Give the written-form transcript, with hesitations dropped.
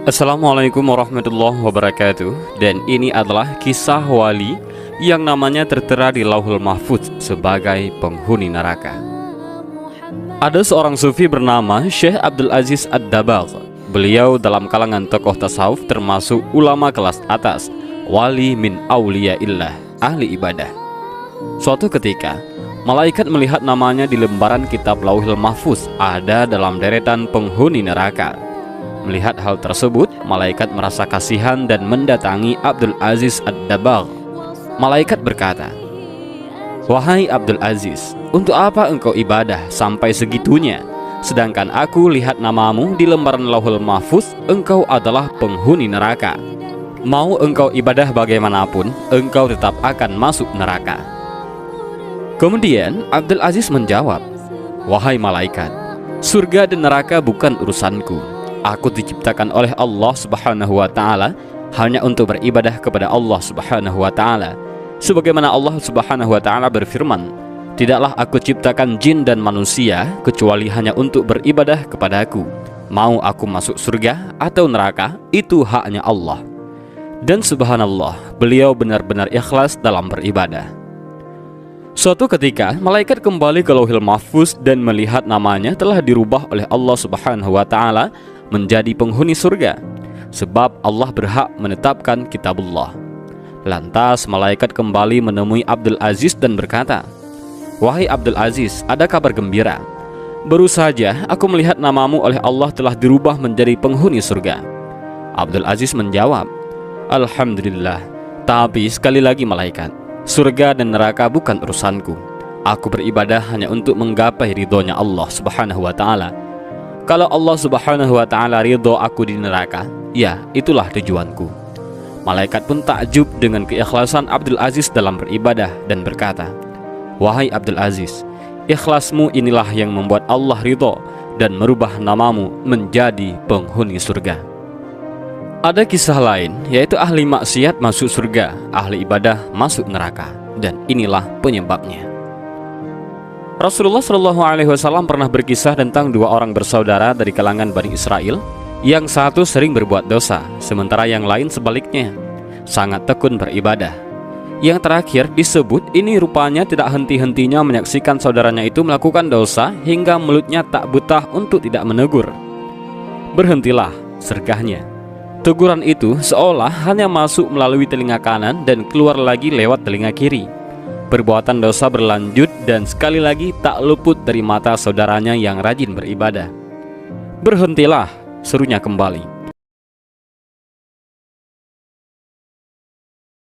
Assalamualaikum warahmatullahi wabarakatuh. Dan ini adalah kisah wali yang namanya tertera di Lauhul Mahfuz sebagai penghuni neraka. Ada seorang sufi bernama Syekh Abdul Aziz Ad-Dabagh. Beliau dalam kalangan tokoh tasawuf termasuk ulama kelas atas, wali min auliyaillah, ahli ibadah. Suatu ketika, malaikat melihat namanya di lembaran kitab Lauhul Mahfuz ada dalam deretan penghuni neraka. Melihat hal tersebut, malaikat merasa kasihan dan mendatangi Abdul Aziz Ad-Dabagh. Malaikat berkata, "Wahai Abdul Aziz, untuk apa engkau ibadah sampai segitunya? Sedangkan aku lihat namamu di lembaran Lauhul Mahfuz, engkau adalah penghuni neraka. Mau engkau ibadah bagaimanapun, engkau tetap akan masuk neraka." Kemudian Abdul Aziz menjawab, "Wahai malaikat, surga dan neraka bukan urusanku. Aku diciptakan oleh Allah Subhanahu wa Ta'ala hanya untuk beribadah kepada Allah Subhanahu wa Ta'ala. Sebagaimana Allah Subhanahu wa Ta'ala berfirman, tidaklah aku ciptakan jin dan manusia kecuali hanya untuk beribadah kepadaku. Mau aku masuk surga atau neraka, itu haknya Allah." Dan subhanallah, beliau benar-benar ikhlas dalam beribadah. Suatu ketika, malaikat kembali ke Lauhul Mahfuz dan melihat namanya telah dirubah oleh Allah Subhanahu wa Ta'ala menjadi penghuni surga, sebab Allah berhak menetapkan kitabullah. Lantas malaikat kembali menemui Abdul Aziz dan berkata, "Wahai Abdul Aziz, ada kabar gembira. Baru saja aku melihat namamu oleh Allah telah dirubah menjadi penghuni surga." Abdul Aziz menjawab, "Alhamdulillah, tapi sekali lagi malaikat, surga dan neraka bukan urusanku. Aku beribadah hanya untuk menggapai ridhonya Allah Subhanahu wa Ta'ala. Kalau Allah Subhanahu wa Ta'ala ridho aku di neraka, ya itulah tujuanku." Malaikat pun takjub dengan keikhlasan Abdul Aziz dalam beribadah dan berkata, "Wahai Abdul Aziz, ikhlasmu inilah yang membuat Allah ridho dan merubah namamu menjadi penghuni surga." Ada kisah lain, yaitu ahli maksiat masuk surga, ahli ibadah masuk neraka, dan inilah penyebabnya. Rasulullah SAW pernah berkisah tentang dua orang bersaudara dari kalangan Bani Israel. Yang satu sering berbuat dosa, sementara yang lain sebaliknya, sangat tekun beribadah. Yang terakhir disebut ini rupanya tidak henti-hentinya menyaksikan saudaranya itu melakukan dosa hingga mulutnya tak betah untuk tidak menegur. "Berhentilah," sergahnya. Teguran itu seolah hanya masuk melalui telinga kanan dan keluar lagi lewat telinga kiri. Perbuatan dosa berlanjut dan sekali lagi tak luput dari mata saudaranya yang rajin beribadah. "Berhentilah," serunya kembali.